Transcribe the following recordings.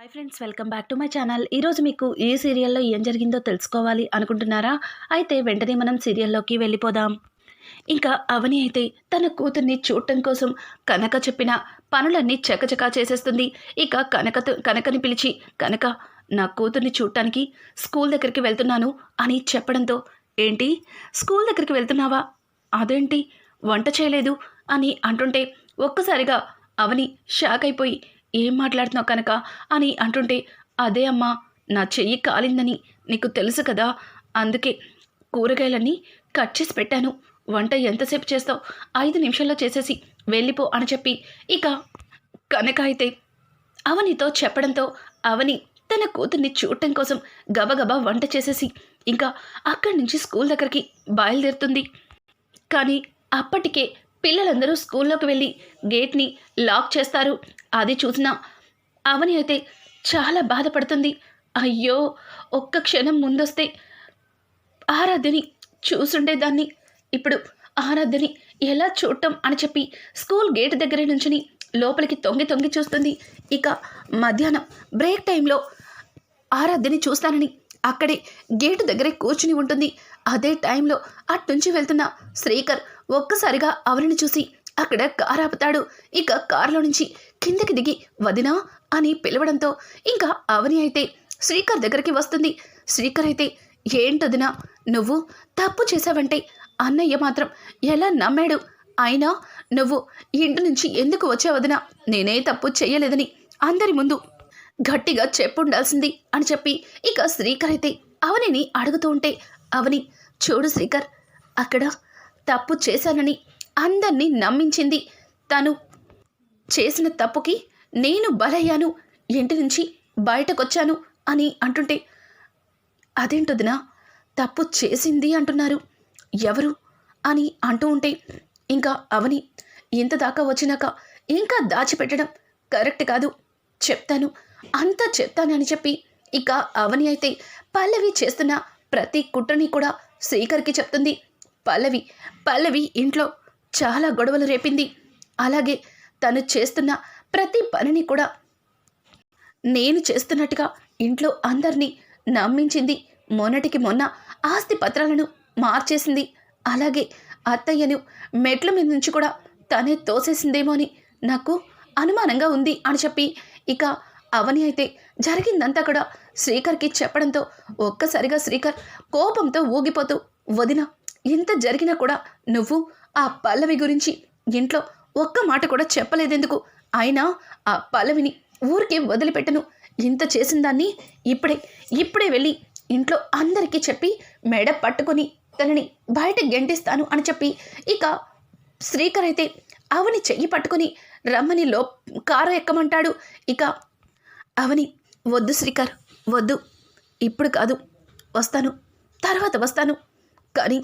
Hi friends, welcome back to my channel. ఈరోజు మీకు ఏ సీరియల్లో ఏం జరిగిందో తెలుసుకోవాలి అనుకుంటున్నారా? అయితే వెంటనే మనం సీరియల్లోకి వెళ్ళిపోదాం. ఇంకా అవని అయితే తన కూతుర్ని చూడటం కోసం కనక చెప్పిన పనులన్నీ చకచకా చేసేస్తుంది. ఇక కనకని పిలిచి, కనక, నా కూతుర్ని చూడటానికి స్కూల్ దగ్గరికి వెళ్తున్నాను అని చెప్పడంతో, ఏంటి స్కూల్ దగ్గరికి వెళ్తున్నావా? అదేంటి వంట చేయలేదు అని అంటుంటే ఒక్కసారిగా అవని షాక్ అయిపోయి, ఏం మాట్లాడుతున్నావు కనుక అని అంటుంటే, అదే అమ్మా, నా చెయ్యి కాలిందని నీకు తెలుసు కదా, అందుకే కూరగాయలన్నీ కట్ చేసి పెట్టాను. వంట ఎంతసేపు చేస్తావు? 5 నిమిషాల్లో చేసేసి వెళ్ళిపో అని చెప్పి ఇక కనక అయితే అవనితో చెప్పడంతో, అవని తన కూతుర్ని చూడటం కోసం గబగబా వంట చేసేసి ఇంకా అక్కడి నుంచి స్కూల్ దగ్గరికి బయలుదేరుతుంది. కానీ అప్పటికే పిల్లలందరూ స్కూల్లోకి వెళ్ళి గేట్ని లాక్ చేస్తారు. అది చూసిన అవని అయితే చాలా బాధపడుతుంది. అయ్యో, ఒక్క క్షణం ముందొస్తే ఆరాధ్యని చూసుండేదాన్ని, ఇప్పుడు ఆరాధ్యని ఎలా చూడటం అని చెప్పి స్కూల్ గేట్ దగ్గర నుంచుని లోపలికి తొంగి తొంగి చూస్తుంది. ఇక మధ్యాహ్నం బ్రేక్ టైంలో ఆరాధ్యని చూస్తానని అక్కడే గేటు దగ్గరే కూర్చుని ఉంటుంది. అదే టైంలో అట్నుంచి వెళ్తున్న శ్రీకర్ ఒక్కసారిగా అవనిని చూసి అక్కడ కారు ఆపుతాడు. ఇక కారులో నుంచి కిందకి దిగి వదినా అని పిలవడంతో ఇంకా అవని అయితే శ్రీకర్ దగ్గరికి వస్తుంది. శ్రీకర్ అయితే, ఏంటొదినా, నువ్వు తప్పు చేసావంటే అన్నయ్య మాత్రం ఎలా నమ్మాడు? అయినా నువ్వు ఇంటి నుంచి ఎందుకు వచ్చావదినా? నేనే తప్పు చెయ్యలేదని అందరి ముందు గట్టిగా చెప్పుండాల్సింది అని చెప్పి ఇక శ్రీకర్ అయితే అవనిని అడుగుతూ ఉంటే, అవని, చూడు శ్రీకర్, అక్కడ తప్పు చేశానని అందరినీ నమ్మించింది తను. చేసిన తప్పుకి నేను బలయ్యాను, ఇంటి నుంచి బయటకొచ్చాను అని అంటుంటే, అదేంటొదినా, తప్పు చేసింది అంటున్నారు, ఎవరు అని అంటూ ఉంటే ఇంకా అవని, ఇంత దాకా వచ్చినాక ఇంకా దాచిపెట్టడం కరెక్ట్ కాదు, చెప్తాను, అంతా చెప్తానని చెప్పి ఇక అవని అయితే పల్లవి చేస్తున్న ప్రతి కుట్రని కూడా శ్రీకర్కి చెప్తుంది. పల్లవి ఇంట్లో చాలా గొడవలు రేపింది. అలాగే తను చేస్తున్న ప్రతి పనిని కూడా నేను చేస్తున్నట్టుగా ఇంట్లో అందరినీ నమ్మించింది. మొన్నటికి మొన్న ఆస్తి పత్రాలను మార్చేసింది. అలాగే అత్తయ్యను మెట్ల మీద నుంచి కూడా తనే తోసేసిందేమో అని నాకు అనుమానంగా ఉంది అని చెప్పి ఇక అవని అయితే జరిగిందంతా కూడా శ్రీకర్కి చెప్పడంతో ఒక్కసారిగా శ్రీకర్ కోపంతో ఊగిపోతూ, వదినా, ఇంత జరిగినా కూడా నువ్వు ఆ పల్లవి గురించి ఇంట్లో ఒక్క మాట కూడా చెప్పలేదెందుకు? అయినా ఆ పల్లవిని ఊరికే వదిలిపెట్టను. ఇంత చేసిన దాన్ని ఇప్పుడే వెళ్ళి ఇంట్లో అందరికీ చెప్పి మెడ పట్టుకొని తనని బయట గెంటిస్తాను అని చెప్పి ఇక శ్రీకర్ అయితే అవని చెయ్యి పట్టుకొని రమ్మని కారు ఎక్కమంటాడు. ఇక అవని, వద్దు శ్రీకర్, వద్దు, ఇప్పుడు కాదు, వస్తాను, తర్వాత వస్తాను, కానీ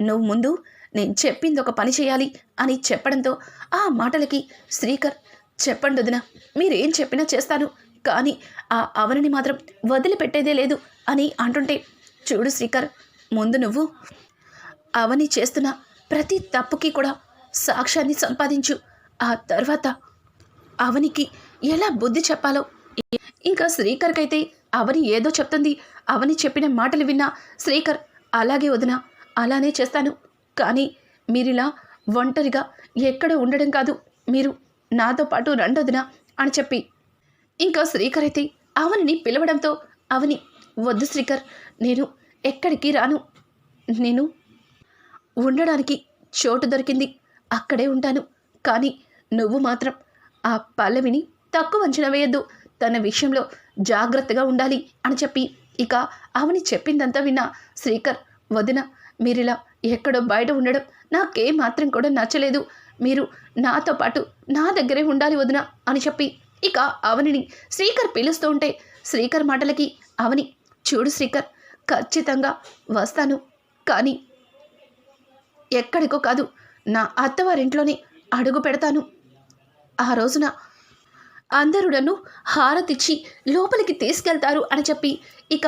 నువ్వు ముందు నేను చెప్పింది ఒక పని చేయాలి అని చెప్పడంతో ఆ మాటలకి శ్రీకర్, చెప్పండి వదినా, మీరేం చెప్పినా చేస్తాను, కానీ ఆ అవనిని మాత్రం వదిలిపెట్టేదే లేదు అని అంటుంటే, చూడు శ్రీకర్, ముందు నువ్వు అవని చేస్తున్న ప్రతి తప్పుకి కూడా సాక్ష్యాన్ని సంపాదించు, ఆ తర్వాత అవనికి ఎలా బుద్ధి చెప్పాలో. ఇంకా శ్రీకర్కి అయితే అవని ఏదో చెప్తుంది. అవని చెప్పిన మాటలు విన్న శ్రీకర్, అలాగే వదినా, అలానే చేస్తాను, కానీ మీరిలా ఒంటరిగా ఎక్కడ ఉండడం కాదు, మీరు నాతో పాటు రండొదినా అని చెప్పి ఇంకా శ్రీకర్ అయితే అవనిని పిలవడంతో, అవని, వద్దు శ్రీకర్, నేను ఎక్కడికి రాను, నేను ఉండడానికి చోటు దొరికింది, అక్కడే ఉంటాను, కానీ నువ్వు మాత్రం ఆ పల్లవిని తక్కువ అంచనా వేయద్దు, తన విషయంలో జాగ్రత్తగా ఉండాలి అని చెప్పి ఇక అవని చెప్పిందంతా విన్న శ్రీకర్, వదిన, మీరిలా ఎక్కడో బయట ఉండడం నాకే మాత్రం కూడా నచ్చలేదు, మీరు నాతో పాటు నా దగ్గరే ఉండాలి వదిన అని చెప్పి ఇక అవనిని శ్రీకర్ పిలుస్తూ ఉంటే శ్రీకర్ మాటలకి అవని, చూడు శ్రీకర్, ఖచ్చితంగా వస్తాను, కానీ ఎక్కడికో కాదు, నా అత్తవారింట్లోనే అడుగు పెడతాను. ఆ రోజున అందరూ నన్ను హారతిచ్చి లోపలికి తీసుకెళ్తారు అని చెప్పి ఇక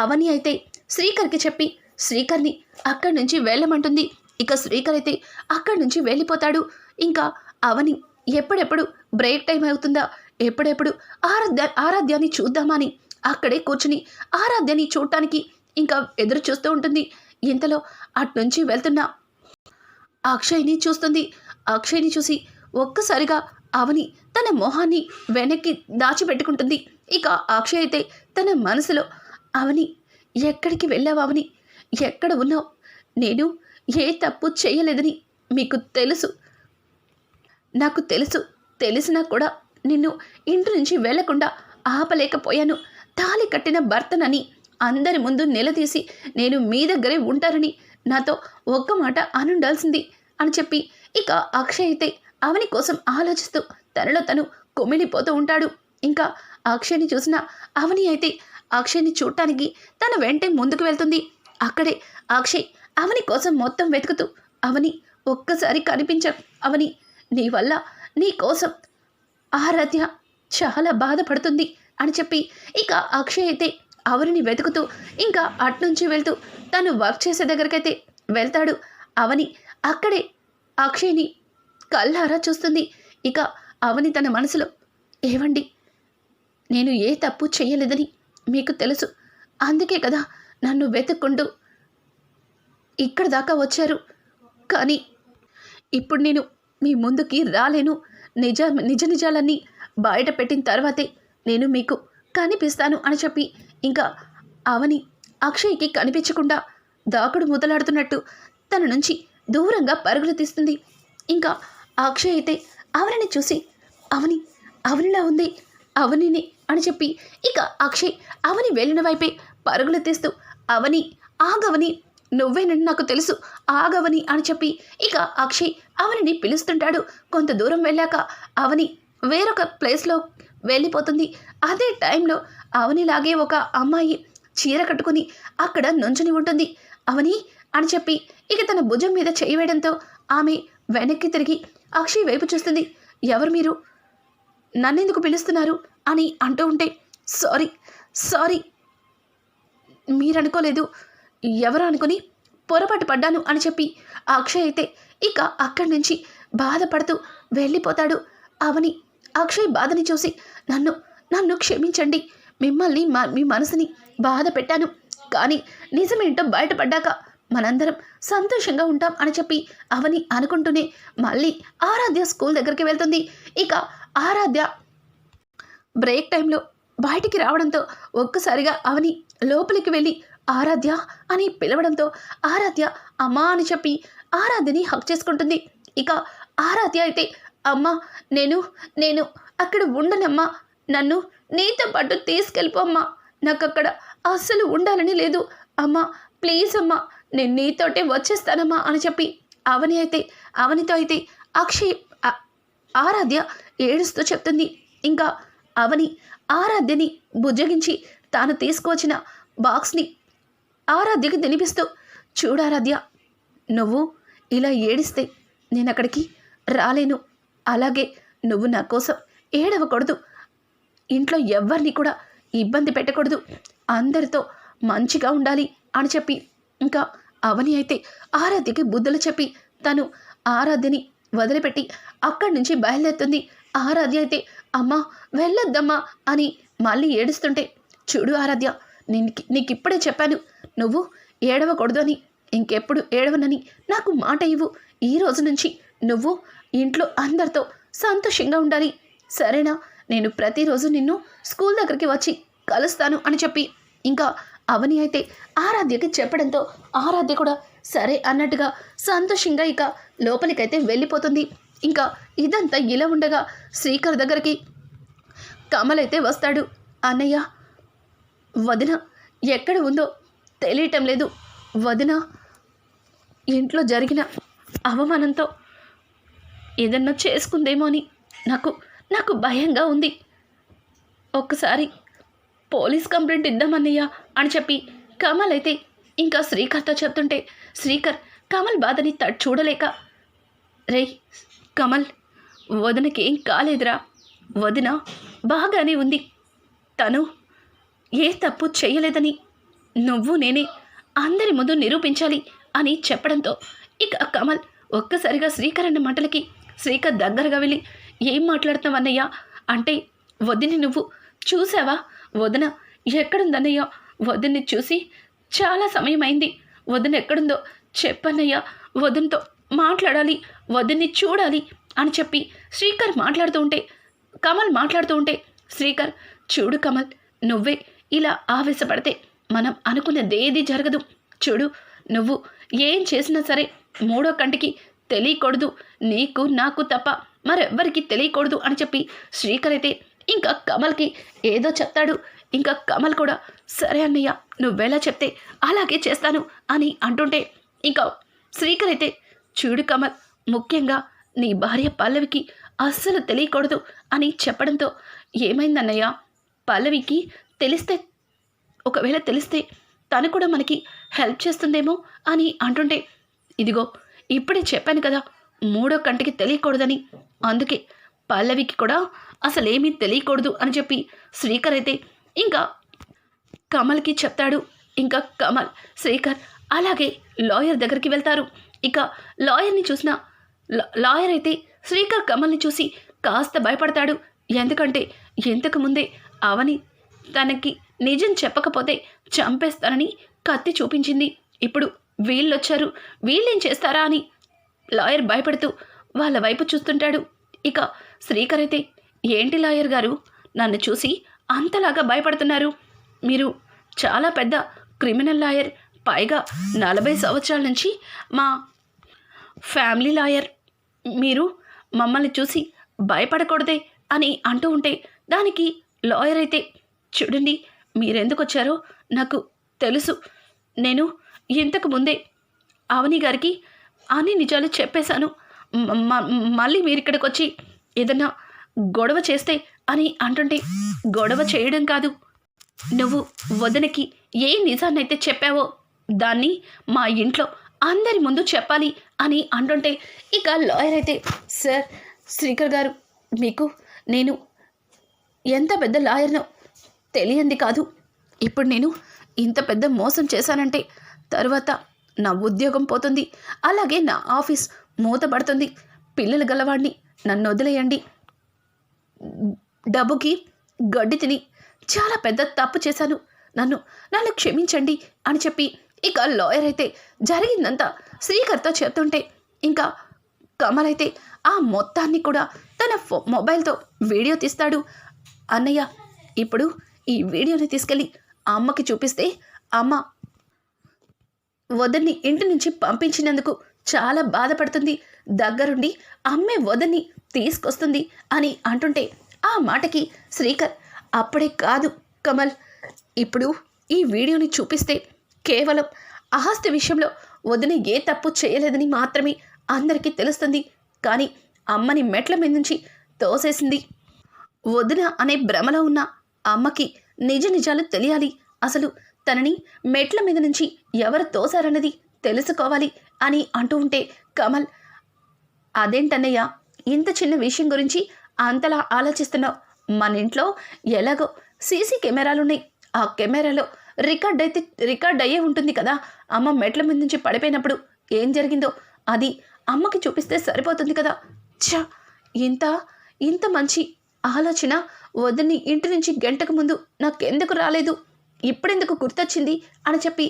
అవని అయితే శ్రీకర్కి చెప్పి శ్రీకర్ని అక్కడి నుంచి వెళ్ళమంటుంది. ఇక శ్రీకర్ అయితే అక్కడి నుంచి వెళ్ళిపోతాడు. ఇంకా అవని ఎప్పుడెప్పుడు బ్రేక్ టైం అవుతుందా, ఎప్పుడెప్పుడు ఆరాధ్యాన్ని చూద్దామని అక్కడే కూర్చుని ఆరాధ్యాన్ని చూడటానికి ఇంకా ఎదురు చూస్తూ ఉంటుంది. ఇంతలో అట్నుంచి వెళ్తున్న అక్షయ్ని చూస్తుంది. అక్షయ్ని చూసి ఒక్కసారిగా అవని తన మొహాన్ని వెనక్కి దాచిపెట్టుకుంటుంది. ఇక అక్షయ్ అయితే తన మనసులో, అవని ఎక్కడికి వెళ్ళావు? అవని ఎక్కడ ఉన్నావు? నేను ఏ తప్పు చేయలేదని మీకు తెలుసు, నాకు తెలుసు. తెలిసినా కూడా నిన్ను ఇంటి నుంచి వెళ్లకుండా ఆపలేకపోయాను. తాళి కట్టిన భర్తనని అందరి ముందు నిలదీసి నేను మీ దగ్గరే ఉంటారని నాతో ఒక్క మాట అనుండాల్సింది అని చెప్పి ఇక అక్షయ్ అయితే అవని కోసం ఆలోచిస్తూ తనలో తను కుమిలిపోతూ ఉంటాడు. ఇంకా అక్షయ్ని చూసిన అవని అయితే అక్షయ్ని చూడటానికి తన వెంటే ముందుకు వెళ్తుంది. అక్కడే అక్షయ్ అవని కోసం మొత్తం వెతుకుతూ, అవని ఒక్కసారి కనిపించ అవని, నీ వల్ల నీ కోసం ఆరాధ్య చాలా బాధపడుతుంది అని చెప్పి ఇక అక్షయ్ అయితే అవనిని వెతుకుతూ ఇంకా అట్నుంచి వెళ్తూ తను వర్క్ చేసే దగ్గరకైతే వెళ్తాడు. అవని అక్కడే అక్షయ్ని కళ్ళారా చూస్తుంది. ఇక అవని తన మనసులో, ఏవండి, నేను ఏ తప్పు చేయలేదని మీకు తెలుసు, అందుకే కదా నన్ను వెతుక్కుంటూ ఇక్కడ దాకా వచ్చారు. కానీ ఇప్పుడు నేను మీ ముందుకి రాలేను. నిజాలన్నీ బయట పెట్టిన తర్వాతే నేను మీకు కనిపిస్తాను అని చెప్పి ఇంకా అవని అక్షయ్కి కనిపించకుండా దాకుడు మొదలాడుతున్నట్టు తన నుంచి దూరంగా పరుగులు తీస్తుంది. ఇంకా అక్షయ్ అయితే అవనిని చూసి, అవనిలా ఉంది, అవనిని అని చెప్పి ఇక అక్షయ్ అవని వెళ్ళిన వైపే పరుగులు తీస్తూ, అవని ఆగవని, నువ్వేనని నాకు తెలుసు, ఆగవని అని చెప్పి ఇక అక్షయ్ అవనిని పిలుస్తుంటాడు. కొంత దూరం వెళ్ళాక అవని వేరొక ప్లేస్లో వెళ్ళిపోతుంది. అదే టైంలో అవనిలాగే ఒక అమ్మాయి చీర కట్టుకుని అక్కడ నుంచుని ఉంటుంది. అవని అని చెప్పి ఇక తన భుజం మీద చేయి వేయడంతో ఆమె వెనక్కి తిరిగి అక్షయ్ వైపు చూస్తుంది. ఎవరు మీరు? నన్నెందుకు పిలుస్తున్నారు అని అంటూ ఉంటే, సారీ మీరనుకోలేదు, ఎవరు అనుకుని పొరపాటు పడ్డాను అని చెప్పి అక్షయ్ అయితే ఇక అక్కడి నుంచి బాధపడుతూ వెళ్ళిపోతాడు. అవని అక్షయ్ బాధని చూసి, నన్ను క్షమించండి, మిమ్మల్ని మీ మనసుని బాధ పెట్టాను, కానీ నిజమేంటో బయటపడ్డాక మనందరం సంతోషంగా ఉంటాం అని చెప్పి అవని అనుకుంటూనే మళ్ళీ ఆరాధ్య స్కూల్ దగ్గరికి వెళ్తుంది. ఇక ఆరాధ్య బ్రేక్ టైంలో బయటికి రావడంతో ఒక్కసారిగా అవని లోపలికి వెళ్ళి ఆరాధ్య అని పిలవడంతో ఆరాధ్య అమ్మా అని చెప్పి ఆరాధ్యని హక్ చేసుకుంటుంది. ఇక ఆరాధ్య అయితే, అమ్మా నేను అక్కడ ఉండనమ్మా, నన్ను నీతో పాటు తీసుకెళ్ళిపోమ్మా, నాకు అక్కడ అస్సలు ఉండాలని లేదు అమ్మా, ప్లీజ్ అమ్మా, నేను నీతోటే వచ్చేస్తానమ్మా అని చెప్పి అవనితో అయితే అక్షయ్ ఆరాధ్య ఏడుస్తూ చెప్తుంది. ఇంకా అవని ఆరాధ్యని బుజ్జగించి తాను తీసుకువచ్చిన బాక్స్ని ఆరాధ్యకి తినిపిస్తూ, చూడారాధ్య, నువ్వు ఇలా ఏడిస్తే నేను అక్కడికి రాలేను, అలాగే నువ్వు నా కోసం ఏడవకూడదు, ఇంట్లో ఎవ్వరిని కూడా ఇబ్బంది పెట్టకూడదు, అందరితో మంచిగా ఉండాలి అని చెప్పి ఇంకా అవని అయితే ఆరాధ్యకి బుద్ధులు చెప్పి తను ఆరాధ్యని వదిలిపెట్టి అక్కడి నుంచి బయలుదేరుతుంది. ఆరాధ్య అయితే, అమ్మా వెళ్ళొద్దమ్మా అని మళ్ళీ ఏడుస్తుంటే, చూడు ఆరాధ్య, నీకు ఇప్పుడే చెప్పాను, నువ్వు ఏడవకూడదు అని, ఇంకెప్పుడు ఏడవనని నాకు మాట ఇవ్వు, ఈ రోజు నుంచి నువ్వు ఇంట్లో అందరితో సంతోషంగా ఉండాలి, సరేనా? నేను ప్రతిరోజు నిన్ను స్కూల్ దగ్గరికి వచ్చి కలుస్తాను అని చెప్పి ఇంకా అవని అయితే ఆరాధ్యకి చెప్పడంతో ఆరాధ్య కూడా సరే అన్నట్టుగా సంతోషంగా ఇక లోపలికైతే వెళ్ళిపోతుంది. ఇంకా ఇదంతా ఇలా ఉండగా శ్రీకర్ దగ్గరికి కమల్ అయితే వస్తాడు. అన్నయ్య, వదిన ఎక్కడ ఉందో తెలియటం లేదు, వదిన ఇంట్లో జరిగిన అవమానంతో ఏదన్నా చేసుకుందేమో అని నాకు భయంగా ఉంది, ఒక్కసారి పోలీస్ కంప్లైంట్ ఇద్దామన్నయ్య అని చెప్పి కమల్ అయితే ఇంకా శ్రీకర్తో చెప్తుంటే శ్రీకర్ కమల్ బాధని చూడలేక, రే కమల్, వదినకేం కాలేదురా, వదిన బాగానే ఉంది, తను ఏ తప్పు చేయలేదని నువ్వు నేనే అందరి ముందు నిరూపించాలి అని చెప్పడంతో ఇక కమల్ ఒక్కసారిగా శ్రీకర్ అన్న మాటలకి శ్రీకర్ దగ్గరగా వెళ్ళి, ఏం మాట్లాడుతున్నావు అన్నయ్య అంటే వదిని నువ్వు చూసావా? వదిన ఎక్కడుందన్నయ్య? వదిన్ని చూసి చాలా సమయం అయింది. వదిన ఎక్కడుందో చెప్పన్నయ్య, వదినతో మాట్లాడాలి, వదిన్ని చూడాలి అని చెప్పి శ్రీకర్ మాట్లాడుతూ ఉంటే, కమల్ మాట్లాడుతూ ఉంటే, శ్రీకర్ చూడు కమల్, నువ్వే ఇలా ఆవేశపడితే మనం అనుకున్నదేది జరగదు. చూడు, నువ్వు ఏం చేసినా సరే మూడో కంటికి తెలియకూడదు, నీకు నాకు తప్ప మరెవ్వరికి తెలియకూడదు అని చెప్పి శ్రీకర్ అయితే ఇంకా కమల్కి ఏదో చెప్తాడు. ఇంకా కమల్ కూడా సరే అన్నయ్య, నువ్వెలా చెప్తే అలాగే చేస్తాను అని అంటుంటే, ఇంకా శ్రీకర్ అయితే చూడు కమల్, ముఖ్యంగా నీ భార్య పల్లవికి అస్సలు తెలియకూడదు అని చెప్పడంతో, ఏమైందన్నయ్య? పల్లవికి తెలిస్తే, ఒకవేళ తెలిస్తే తను కూడా మనకి హెల్ప్ చేస్తుందేమో అని అంటుంటే, ఇదిగో ఇప్పుడే చెప్పాను కదా మూడో కంటికి తెలియకూడదని, అందుకే పల్లవికి కూడా అసలేమీ తెలియకూడదు అని చెప్పి శ్రీకర్ అయితే ఇంకా కమల్కి చెప్తాడు. ఇంకా కమల్, శ్రీకర్ అలాగే లాయర్ దగ్గరికి వెళ్తారు. ఇక లాయర్ని చూసిన లాయర్ అయితే శ్రీకర్ కమల్ని చూసి కాస్త భయపడతాడు. ఎందుకంటే ఇంతకు ముందే అవని తనకి నిజం చెప్పకపోతే చంపేస్తానని కత్తి చూపించింది. ఇప్పుడు వీళ్ళొచ్చారు, వీళ్ళేం చేస్తారా అని లాయర్ భయపడుతూ వాళ్ళ వైపు చూస్తుంటాడు. ఇక శ్రీకర్ అయితే, ఏంటి లాయర్ గారు నన్ను చూసి అంతలాగా భయపడుతున్నారు? మీరు చాలా పెద్ద క్రిమినల్ లాయర్, పైగా 40 సంవత్సరాల నుంచి మా ఫ్యామిలీ లాయర్, మీరు మమ్మల్ని చూసి భయపడకూడదే అని అంటూ ఉంటే, దానికి లాయర్ అయితే, చూడండి మీరెందుకు వచ్చారో నాకు తెలుసు. నేను ఇంతకు ముందే అవని గారికి అన్ని నిజాలు చెప్పేశాను. మళ్ళీ మీరు ఇక్కడికి వచ్చి ఏదన్నా గొడవ చేస్తే అని అంటుంటే, గొడవ చేయడం కాదు, నువ్వు వదనకి ఏ నిజాన్నైతే చెప్పావో దాన్ని మా ఇంట్లో అందరి ముందు చెప్పాలి అని అంటుంటే, ఇక లాయర్ అయితే, సార్ శ్రీకర్ గారు, మీకు నేను ఎంత పెద్ద లాయర్నో తెలియంది కాదు. ఇప్పుడు నేను ఇంత పెద్ద మోసం చేశానంటే తర్వాత నా ఉద్యోగం పోతుంది, అలాగే నా ఆఫీస్ మూతపడుతుంది. పిల్లలు గలవాడిని, నన్ను వదిలేయండి. డబ్బుకి గడ్డి తిని చాలా పెద్ద తప్పు చేశాను, నన్ను క్షమించండి అని చెప్పి ఇక లాయర్ అయితే జరిగిందంతా శ్రీకర్తో చెప్తుంటే, ఇంకా కమల్ అయితే ఆ మొత్తాన్ని కూడా తన మొబైల్తో వీడియో తీస్తాడు. అన్నయ్య, ఇప్పుడు ఈ వీడియోని తీసుకెళ్ళి అమ్మకి చూపిస్తే అమ్మ వదన్ని ఇంటి నుంచి పంపించినందుకు చాలా బాధపడుతుంది, దగ్గరుండి అమ్మే వదన్ని తీసుకొస్తుంది అని అంటుంటే, ఆ మాటకి శ్రీకర్, అప్పుడే కాదు కమల్, ఇప్పుడు ఈ వీడియోని చూపిస్తే కేవలం ఆస్తి విషయంలో వదిన ఏ తప్పు చేయలేదని మాత్రమే అందరికీ తెలుస్తుంది. కానీ అమ్మని మెట్ల మీద నుంచి తోసేసింది వదిన అనే భ్రమలో ఉన్న అమ్మకి నిజ నిజాలు తెలియాలి. అసలు తనని మెట్ల మీద నుంచి ఎవరు తోసారన్నది తెలుసుకోవాలి అని అంటూ ఉంటే, కమల్, అదేంటన్నయ్య ఇంత చిన్న విషయం గురించి అంతలా ఆలోచిస్తున్నావు? మన ఇంట్లో ఎలాగో సీసీ కెమెరాలున్నాయి, ఆ కెమెరాలో రికార్డ్ అయ్యే ఉంటుంది కదా. అమ్మ మెట్ల మీద నుంచి పడిపోయినప్పుడు ఏం జరిగిందో అది అమ్మకి చూపిస్తే సరిపోతుంది కదా. ఛా, ఇంత మంచి ఆలోచన వదిని ఇంటి నుంచి గంటకు ముందు నాకెందుకు రాలేదు, ఇప్పుడెందుకు గుర్తొచ్చింది అని చెప్పి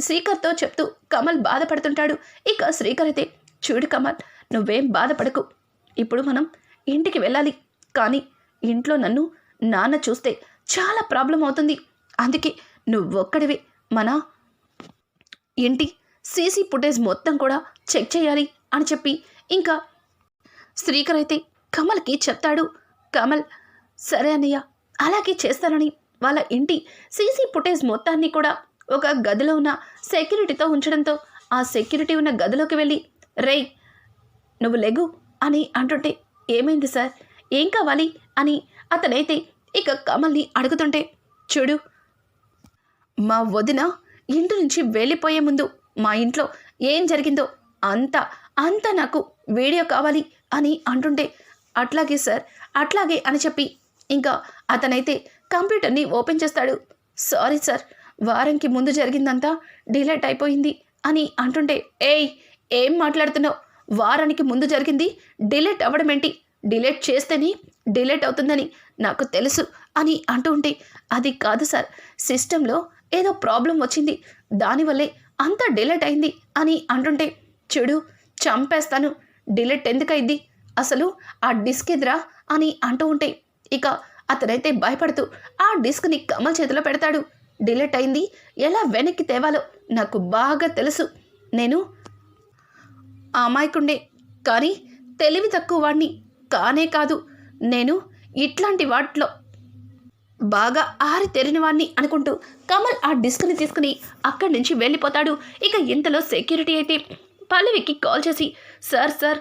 శ్రీకర్తో చెప్తూ కమల్ బాధపడుతుంటాడు. ఇక శ్రీకర్ అయితే, చూడు కమల్, నువ్వేం బాధపడకు, ఇప్పుడు మనం ఇంటికి వెళ్ళాలి. కానీ ఇంట్లో నన్ను నాన్న చూస్తే చాలా ప్రాబ్లం అవుతుంది. అందుకే నువ్వొక్కడివే మన ఇంటి సీసీ ఫుటేజ్ మొత్తం కూడా చెక్ చేయాలి అని చెప్పి ఇంకా శ్రీకర్ అయితే కమల్కి చెప్తాడు. కమల్, సరే అన్నయ్య, అలాగే చేస్తానని వాళ్ళ ఇంటి సీసీ ఫుటేజ్ మొత్తాన్ని కూడా ఒక గదిలో ఉన్న సెక్యూరిటీతో ఉంచడంతో, ఆ సెక్యూరిటీ ఉన్న గదిలోకి వెళ్ళి, రేయ్ నువ్వు లెగు అని అంటుంటే, ఏమైంది సార్, ఏం కావాలి అని అతనైతే ఇక కమల్ని అడుగుతుంటే, చూడు, మా వదిన ఇంటి నుంచి వెళ్ళిపోయే ముందు మా ఇంట్లో ఏం జరిగిందో అంతా నాకు వీడియో కావాలి అని అంటుంటే, అట్లాగే సార్, అట్లాగే అని చెప్పి ఇంకా అతనైతే కంప్యూటర్ని ఓపెన్ చేస్తాడు. సారీ సార్, వారంకి ముందు జరిగిందంతా డిలీట్ అయిపోయింది అని అంటుంటే, ఏం మాట్లాడుతున్నావు? వారానికి ముందు జరిగింది డిలీట్ అవ్వడం ఏంటి? డిలీట్ చేస్తేనే డిలీట్ అవుతుందని నాకు తెలుసు అని అంటూ ఉంటే, అది కాదు సార్, సిస్టంలో ఏదో ప్రాబ్లం వచ్చింది, దానివల్లే అంత డిలీట్ అయింది అని అంటుంటే, చెడు చంపేస్తాను, డిలీట్ ఎందుకైంది, అసలు ఆ డిస్క్ ఎదురా అని అంటూ ఉంటే, ఇక అతనైతే భయపడుతూ ఆ డిస్క్ని కమల్ చేతిలో పెడతాడు. డిలీట్ అయింది ఎలా వెనక్కి తేవాలో నాకు బాగా తెలుసు, నేను అమాయకుండే కానీ తెలివి తక్కువ వాడిని కానే కాదు, నేను ఇట్లాంటి వాటిలో బాగా ఆరితేరిన వాడిని అనుకుంటూ కమల్ ఆ డిస్క్ని తీసుకుని అక్కడి నుంచి వెళ్ళిపోతాడు. ఇక ఇంతలో సెక్యూరిటీ అయితే పల్లవికి కాల్ చేసి, sir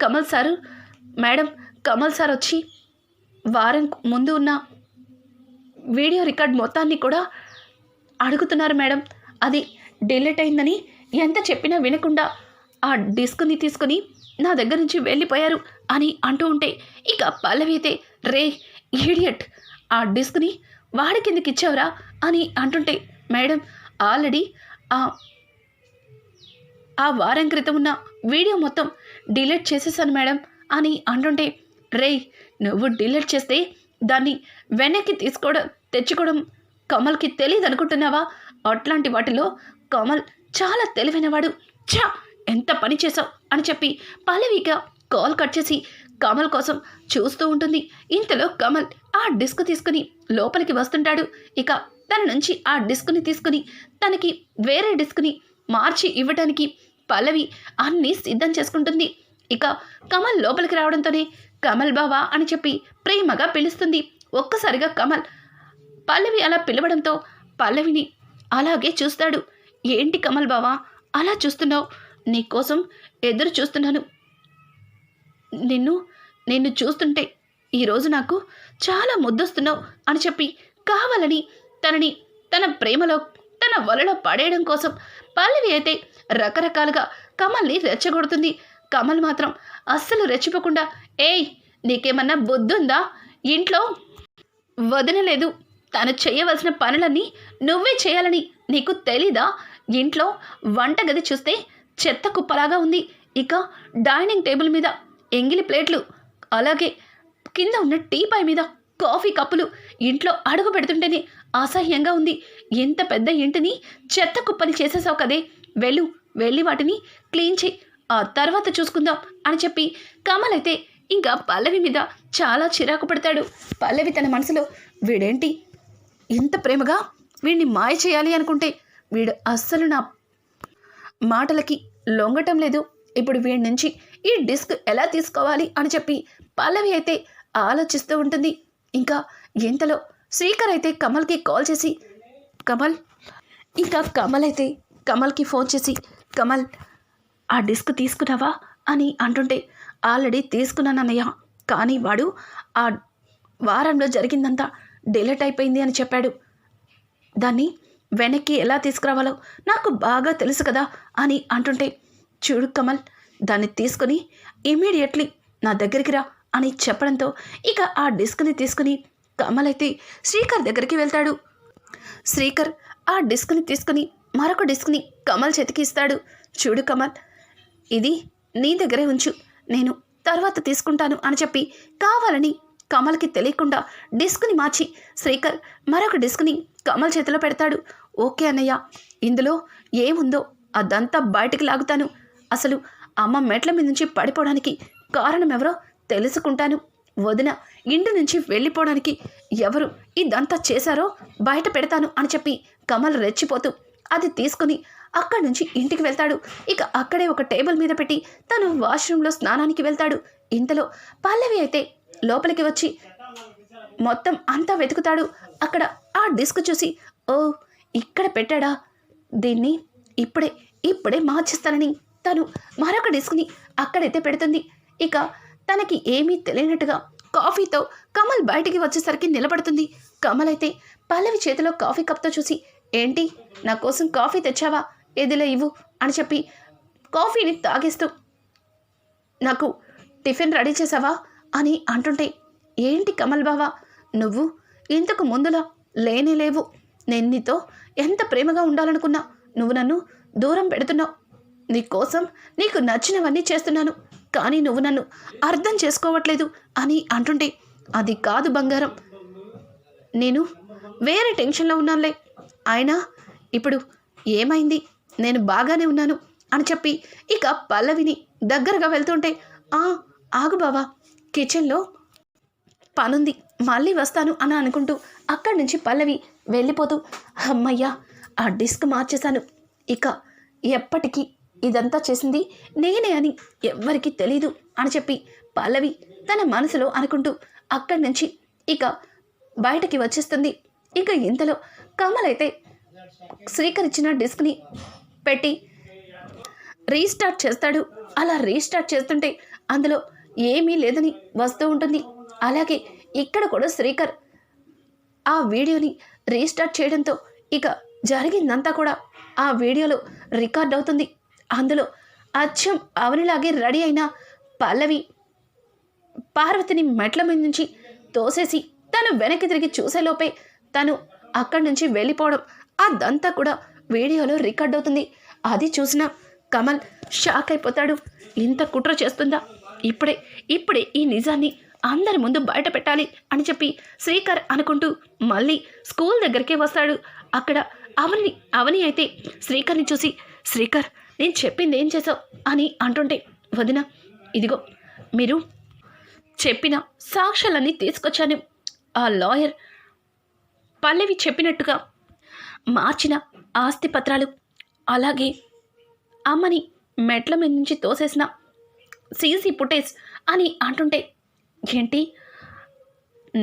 Kamal sir madam, Kamal sir వచ్చి వారం ముందు ఉన్న వీడియో రికార్డ్ మొత్తాన్ని కూడా అడుగుతున్నారు మేడం, అది డిలీట్ అయిందని ఎంత చెప్పినా వినకుండా ఆ డిస్క్ని తీసుకుని నా దగ్గర నుంచి వెళ్ళిపోయారు అని అంటూ ఉంటే, ఇక పల్లవి అయితే, రే ఈడియట్, ఆ డిస్క్ని వాడి కిందకి ఇచ్చావురా అని అంటుంటే, మేడం ఆల్రెడీ ఆ వారం క్రితం ఉన్న వీడియో మొత్తం డిలీట్ చేసేసాను మేడం అని అంటుంటే, రే నువ్వు డిలీట్ చేస్తే దాన్ని వెనక్కి తెచ్చుకోవడం కమల్కి తెలియదు అనుకుంటున్నావా, అట్లాంటి వాటిలో కమల్ చాలా తెలివైనవాడు, ఛా ఎంత పని చేసావు అని చెప్పి పల్లవిగా కాల్ కట్ చేసి కమల్ కోసం చూస్తూ ఉంటుంది. ఇంతలో కమల్ ఆ డిస్క్ తీసుకుని లోపలికి వస్తుంటాడు. ఇక తన నుంచి ఆ డిస్క్ని తీసుకుని తనకి వేరే డిస్క్ని మార్చి ఇవ్వడానికి పల్లవి అన్నీ సిద్ధం చేసుకుంటుంది. ఇక కమల్ లోపలికి రావడంతోనే కమల్ బావా అని చెప్పి ప్రేమగా పిలుస్తుంది. ఒక్కసారిగా కమల్ పల్లవి అలా పిలవడంతో పల్లవిని అలాగే చూస్తాడు. ఏంటి కమల్ బావా అలా చూస్తున్నావు, నీకోసం ఎదురు చూస్తున్నాను, నిన్ను చూస్తుంటే ఈరోజు నాకు చాలా ముద్దొస్తున్నావు అని చెప్పి కావాలని తనని తన ప్రేమలో తన వలలో పడేయడం కోసం పల్లవి అయితే రకరకాలుగా కమల్ని రెచ్చగొడుతుంది. కమల్ మాత్రం అస్సలు రెచ్చిపోకుండా, ఏయ్ నీకేమన్నా బుద్ధుందా, ఇంట్లో వదినలేదు, తను చేయవలసిన పనులన్నీ నువ్వే చేయాలని నీకు తెలీదా, ఇంట్లో వంటగది చూస్తే చెత్త కుప్పలాగా ఉంది, ఇక డైనింగ్ టేబుల్ మీద ఎంగిలి ప్లేట్లు, అలాగే కింద ఉన్న టీపాయ్ మీద కాఫీ కప్పులు ఇంట్లో అడుగు పెడుతుంటేనే అసహ్యంగా ఉంది, ఎంత పెద్ద ఇంటిని చెత్త కుప్పని చేసేసావు కదే, వెళ్ళి వాటిని క్లీన్ చేయి, ఆ తర్వాత చూసుకుందాం అని చెప్పి కమల్ అయితే ఇంకా పల్లవి మీద చాలా చిరాకు పడతాడు. పల్లవి తన మనసులో, వీడేంటి ఇంత ప్రేమగా వీడిని మాయ చేయాలి అనుకుంటే వీడు అస్సలు నా మాటలకి లొంగటం లేదు, ఇప్పుడు వీడి నుంచి ఈ డిస్క్ ఎలా తీసుకోవాలి అని చెప్పి పల్లవి అయితే ఆలోచిస్తూ ఉంటుంది. ఇంకా ఇంతలో శ్రీకర్ అయితే కమల్కి కాల్ చేసి, కమల్ అయితే కమల్కి ఫోన్ చేసి, కమల్ ఆ డిస్క్ తీసుకున్నావా అని అంటుంటే, ఆల్రెడీ తీసుకున్నానన్నయ్య, కానీ వాడు ఆ వారంలో జరిగిందంతా డిలీట్ అయిపోయింది అని చెప్పాడు, దాన్ని వెనక్కి ఎలా తీసుకురావాలో నాకు బాగా తెలుసు కదా అని అంటుంటే, చూడు కమల్, దాన్ని తీసుకుని ఇమీడియట్లీ నా దగ్గరికి రా అని చెప్పడంతో ఇక ఆ డిస్క్ని తీసుకుని కమల్ అయితే శ్రీకర్ దగ్గరికి వెళ్తాడు. శ్రీకర్ ఆ డిస్క్ని తీసుకుని మరొక డిస్క్ని కమల్ చేతికి ఇస్తాడు. చూడు కమల్, ఇది నీ దగ్గరే ఉంచు, నేను తర్వాత తీసుకుంటాను అని చెప్పి కావాలని కమల్కి తెలియకుండా డిస్క్ని మార్చి శ్రీకర్ మరొక డిస్క్ని కమల్ చేతిలో పెడతాడు. ఓకే అన్నయ్య, ఇందులో ఏముందో అదంతా బయటికి లాగుతాను, అసలు అమ్మ మెట్ల మీద నుంచి పడిపోవడానికి కారణం ఎవరో తెలుసుకుంటాను, వదిన ఇంటి నుంచి వెళ్ళిపోవడానికి ఎవరు ఇదంతా చేశారో బయట పెడతాను అని చెప్పి కమల్ రెచ్చిపోతూ అది తీసుకుని అక్కడి నుంచి ఇంటికి వెళ్తాడు. ఇక అక్కడే ఒక టేబుల్ మీద పెట్టి తను వాష్రూమ్లో స్నానానికి వెళ్తాడు. ఇంతలో పల్లవి అయితే లోపలికి వచ్చి మొత్తం అంతా వెతుకుతాడు. అక్కడ ఆ డిస్క్ చూసి, ఓ ఇక్కడ పెట్టాడా, దీన్ని ఇప్పుడే మార్చిస్తానని తను మరొక డిస్క్ని అక్కడైతే పెడుతుంది. ఇక తనకి ఏమీ తెలియనట్టుగా కాఫీతో కమల్ బయటికి వచ్చేసరికి నిలబడుతుంది. కమల్ అయితే పల్లవి చేతిలో కాఫీ కప్తో చూసి, ఏంటి నా కోసం కాఫీ తెచ్చావా, ఏదిలో ఇవ్వు అని చెప్పి కాఫీని తాగేస్తూ, నాకు టిఫిన్ రెడీ చేసావా అని అంటుంటే, ఏంటి కమల్ బావా, నువ్వు ఇంతకు ముందులా లేనే లేవు, నేను నీతో ఎంత ప్రేమగా ఉండాలనుకున్నా నువ్వు నన్ను దూరం పెడుతున్నావు, నీకోసం నీకు నచ్చినవన్నీ చేస్తున్నాను, కానీ నువ్వు నన్ను అర్థం చేసుకోవట్లేదు అని అంటుంటే, అది కాదు బంగారం, నేను వేరే టెన్షన్లో ఉన్నానులే. అయినా ఇప్పుడు ఏమైంది, నేను బాగానే ఉన్నాను అని చెప్పి ఇక పల్లవిని దగ్గరగా వెళ్తుంటే, ఆగు బావా, కిచెన్లో పనుంది, మళ్ళీ వస్తాను అని అనుకుంటూ అక్కడి నుంచి పల్లవి వెళ్ళిపోతూ, అమ్మయ్యా ఆ డిస్క్ మార్చేశాను, ఇక ఎప్పటికీ ఇదంతా చేసింది నేనే అని ఎవ్వరికీ తెలీదు అని చెప్పి పల్లవి తన మనసులో అనుకుంటూ అక్కడి నుంచి ఇక బయటకి వచ్చేస్తుంది. ఇక ఇంతలో కమల్ అయితే శ్రీకర్ ఇచ్చిన డిస్క్ని పెట్టి రీస్టార్ట్ చేస్తాడు. అలా రీస్టార్ట్ చేస్తుంటే అందులో ఏమీ లేదని వస్తూ ఉంటుంది. అలాగే ఇక్కడ కూడా శ్రీకర్ ఆ వీడియోని రీస్టార్ట్ చేయడంతో ఇక జరిగిందంతా కూడా ఆ వీడియోలో రికార్డ్ అవుతుంది. అందులో అచ్చం అవనిలాగే రెడీ అయిన పల్లవి పార్వతిని మెట్ల మీద నుంచి తోసేసి తను వెనక్కి తిరిగి చూసేలోపే తను అక్కడి నుంచి వెళ్ళిపోవడం అదంతా కూడా వీడియోలో రికార్డ్ అవుతుంది. అది చూసిన కమల్ షాక్ అయిపోతాడు. ఇంత కుట్ర చేస్తుందా, ఇప్పుడే ఈ నిజాన్ని అందరి ముందు బయట పెట్టాలి అని చెప్పి శ్రీకర్ అనుకుంటూ మళ్ళీ స్కూల్ దగ్గరికి వస్తాడు. అక్కడ అవని అయితే శ్రీకర్ని చూసి, శ్రీకర్ నేను చెప్పింది ఏం చేసావు అని అంటుంటే, వదిన ఇదిగో మీరు చెప్పిన సాక్ష్యాలన్నీ తీసుకొచ్చాను. ఆ లాయర్ పల్లవి చెప్పినట్టుగా మార్చిన ఆస్తి పత్రాలు, అలాగే అమ్మని మెట్ల మీద నుంచి తోసేసిన సీసీ ఫుటేజ్ అని అంటుంటే, ఏంటి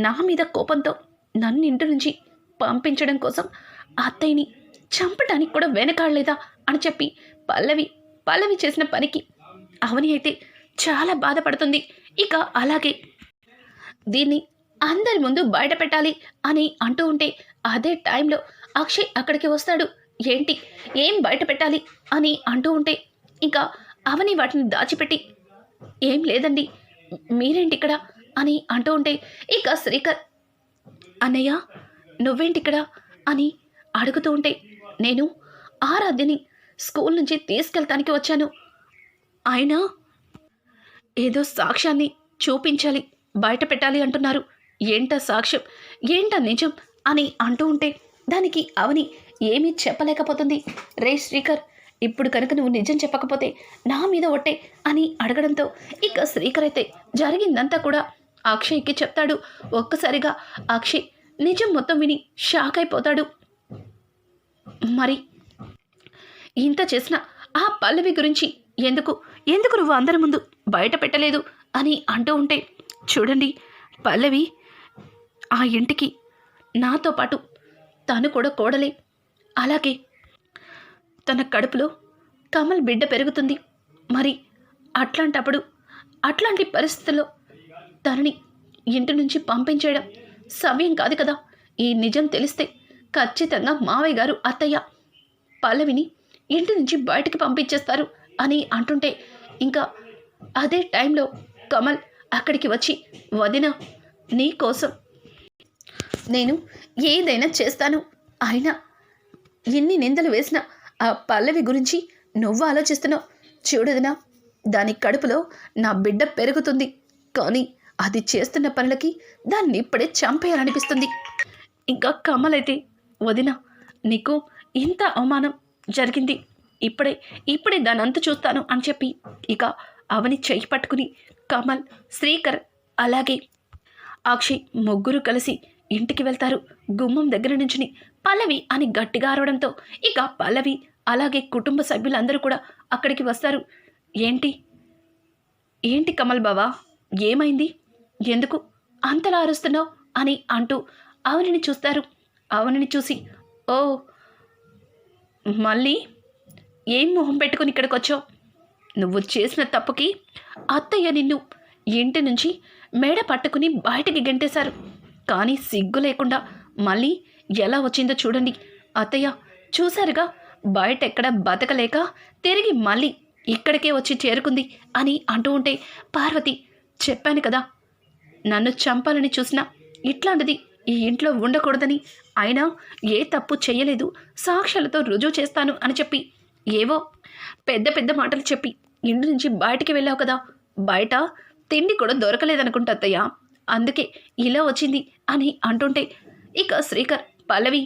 నా మీద కోపంతో నన్ను ఇంటి నుంచి పంపించడం కోసం అత్తయ్యని చంపడానికి కూడా వెనకాడలేదా అని చెప్పి పల్లవి చేసిన పనికి అవని అయితే చాలా బాధపడుతుంది. ఇక అలాగే దీన్ని అందరి ముందు బయట పెట్టాలి అని అంటూ ఉంటే అదే టైంలో అక్షయ్ అక్కడికి వస్తాడు. ఏంటి ఏం బయట పెట్టాలి అని అంటూ ఉంటే ఇంకా అవని వాటిని దాచిపెట్టి, ఏం లేదండి మీరేంటి ఇక్కడ అని అంటూ ఉంటే ఇక శ్రీకర్, అన్నయ్య నువ్వేంటిక్కడ అని అడుగుతూ ఉంటే, నేను ఆరాధ్యని స్కూల్ నుంచి తీసుకెళ్తానికి వచ్చాను, అయినా ఏదో సాక్ష్యాన్ని చూపించాలి బయట పెట్టాలి అంటున్నారు, ఏంటా సాక్ష్యం ఏంటా నిజం అని అంటూ ఉంటే దానికి అవని ఏమీ చెప్పలేకపోతుంది. రే శ్రీకర్, ఇప్పుడు కనుక నువ్వు నిజం చెప్పకపోతే నా మీద ఒట్టే అని అడగడంతో ఇక శ్రీకర్ అయితే జరిగిందంతా కూడా అక్షయ్కి చెప్తాడు. ఒక్కసారిగా అక్షయ్ నిజం మొత్తం విని షాక్ అయిపోతాడు. మరి ఇంత చేసిన ఆ పల్లవి గురించి ఎందుకు నువ్వు అందరి ముందు బయట పెట్టలేదు అని అంటూ ఉంటే, చూడండి పల్లవి ఆ ఇంటికి నాతో పాటు తను కూడా కోడలే, అలాగే తన కడుపులో కమల్ బిడ్డ పెరుగుతుంది. మరి అట్లాంటి పరిస్థితుల్లో తనని ఇంటి నుంచి పంపించేయడం సవ్యం కాదు కదా. ఈ నిజం తెలిస్తే ఖచ్చితంగా మావయ్య గారు అత్తయ్య పల్లవిని ఇంటి నుంచి బయటికి పంపించేస్తారు అని అంటుంటే ఇంకా అదే టైంలో కమల్ అక్కడికి వచ్చి, వదిన నీ కోసం నేను ఏదైనా చేస్తాను, అయినా ఎన్ని నిందలు వేసినా ఆ పల్లవి గురించి నువ్వు ఆలోచిస్తున్నావు, చూడదునా దాని కడుపులో నా బిడ్డ పెరుగుతుంది, కానీ అది చేస్తున్న పనులకి దాన్ని ఇప్పుడే చంపేయాలనిపిస్తుంది. ఇంకా కమల్ అయితే, వదిన నీకు ఇంత అవమానం జరిగింది, ఇప్పుడే దాని అంత చూస్తాను అని చెప్పి ఇక అవని చెయ్యి పట్టుకుని కమల్, శ్రీకర్ అలాగే అక్షయ్ ముగ్గురు కలిసి ఇంటికి వెళ్తారు. గుమ్మం దగ్గర నుంచుని పల్లవి అని గట్టిగా అరవడంతో ఇక పల్లవి అలాగే కుటుంబ సభ్యులందరూ కూడా అక్కడికి వస్తారు. ఏంటి కమల్ బావా, ఏమైంది, ఎందుకు అంతలా అరుస్తున్నావు అని అంటూ అవనిని చూస్తారు. అవనిని చూసి, ఓ మళ్ళీ ఏం మొహం పెట్టుకుని ఇక్కడికి వచ్చావు, నువ్వు చేసిన తప్పుకి అత్తయ్య నిన్ను ఇంటి నుంచి మేడ పట్టుకుని బయటికి గెంటేశారు, కానీ సిగ్గు లేకుండా మళ్ళీ ఎలా వచ్చిందో చూడండి అత్తయ్య, చూశారుగా బయట ఎక్కడ బతకలేక తిరిగి మళ్ళీ ఇక్కడికే వచ్చి చేరుకుంది అని అంటూ ఉంటే పార్వతి, చెప్పాను కదా నన్ను చంపాలని చూసినా ఇట్లాంటిది ఈ ఇంట్లో ఉండకూడదని, అయినా ఏ తప్పు చెయ్యలేదు, సాక్ష్యాలతో రుజువు చేస్తాను అని చెప్పి ఏవో పెద్ద పెద్ద మాటలు చెప్పి ఇంటి నుంచి బయటికి వెళ్ళావు కదా, బయట తిండి కూడా దొరకలేదనుకుంటా అత్తయ్య, అందుకే ఇలా వచ్చింది అని అంటుంటే ఇక శ్రీకర్ పల్లవి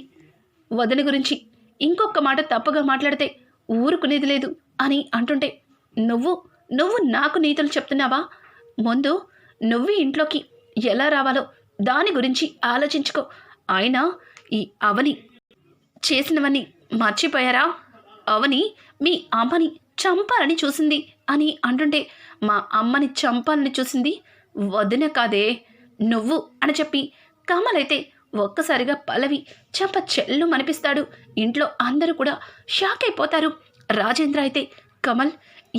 వదిన గురించి ఇంకొక మాట తప్పుగా మాట్లాడితే ఊరుకునేది లేదు అని అంటుంటే నువ్వు నువ్వు నాకు నీతులు చెప్తున్నావా? ముందు నువ్వు ఇంట్లోకి ఎలా రావాలో దాని గురించి ఆలోచించుకో. అయినా ఈ అవని చేసినవన్నీ మర్చిపోయారా? అవని మీ అమ్మని చంపాలని చూసింది అని అంటుంటే మా అమ్మని చంపాలని చూసింది వదిన కాదే నువ్వు అని చెప్పి కమల్ అయితే ఒక్కసారిగా పల్లవి చెంప చెల్లు మనిపిస్తాడు. ఇంట్లో అందరూ కూడా షాక్ అయిపోతారు. రాజేంద్ర అయితే కమల్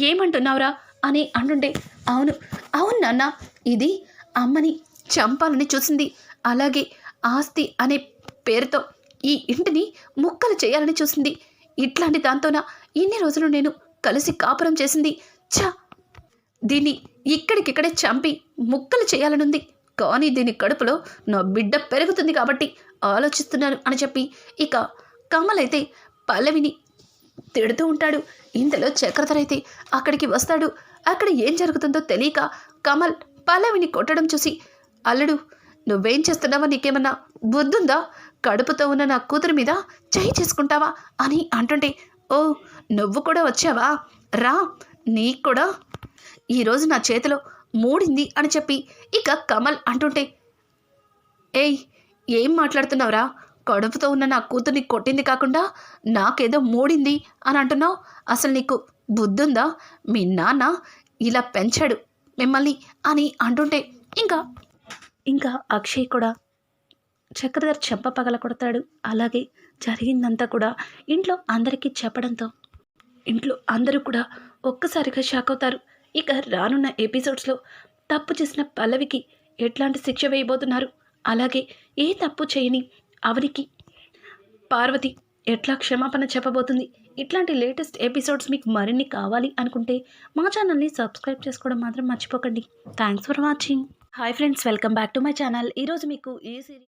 ఏమంటున్నావురా అని అంటుంటే అవును అవును నాన్న, ఇది అమ్మని చంపాలని చూసింది, అలాగే ఆస్తి అనే పేరుతో ఈ ఇంటిని ముక్కలు చేయాలని చూసింది. ఇట్లాంటి దాంతోన ఇన్ని రోజులు నేను కలిసి కాపురం చేసింది. దీన్ని ఇక్కడికిక్కడే చంపి ముక్కలు చేయాలనుంది. కానీ దీని కడుపులో నా బిడ్డ పెరుగుతుంది కాబట్టి ఆలోచిస్తున్నాను అని చెప్పి ఇక కమల్ అయితే పల్లవిని తిడుతూ ఉంటాడు. ఇంతలో చక్రధర్ అయితే అక్కడికి వస్తాడు. అక్కడ ఏం జరుగుతుందో తెలియక కమల్ పల్లవిని కొట్టడం చూసి అల్లుడు నువ్వేం చేస్తున్నావా? నీకేమన్నా బుద్ధుందా? కడుపుతో ఉన్న నా కూతురు మీద చేయి చేసుకుంటావా అని అంటుంటే ఓ నువ్వు కూడా వచ్చావా, రా నీకు కూడా ఈరోజు నా చేతిలో మూడింది అని చెప్పి ఇక కమల్ అంటుంటే ఏయ్ ఏం మాట్లాడుతున్నావురా? కడుపుతో ఉన్న నా కూతుర్ని కొట్టింది కాకుండా నాకేదో మూడింది అని అంటున్నావు. అసలు నీకు బుద్ధుందా? మీ నాన్న ఇలా పెంచాడు మిమ్మల్ని అని అంటుంటే ఇంకా అక్షయ్ కూడా చక్రధర్ చెంప పగల కొడతాడు. అలాగే జరిగిందంతా కూడా ఇంట్లో అందరికీ చెప్పడంతో ఇంట్లో అందరూ కూడా ఒక్కసారిగా షాక్ అవుతారు. ఇక రానున్న ఎపిసోడ్స్లో తప్పు చేసిన పల్లవికి ఎట్లాంటి శిక్ష వేయబోతున్నారు, అలాగే ఏ తప్పు చేయని అవనికి పార్వతి ఎట్లా క్షమాపణ చెప్పబోతుంది, ఇట్లాంటి లేటెస్ట్ ఎపిసోడ్స్ మీకు మరిన్ని కావాలి అనుకుంటే మా ఛానల్ని సబ్స్క్రైబ్ చేసుకోవడం మాత్రం మర్చిపోకండి. Thanks for watching. Hi friends, welcome back to my channel. ఈరోజు మీకు ఈ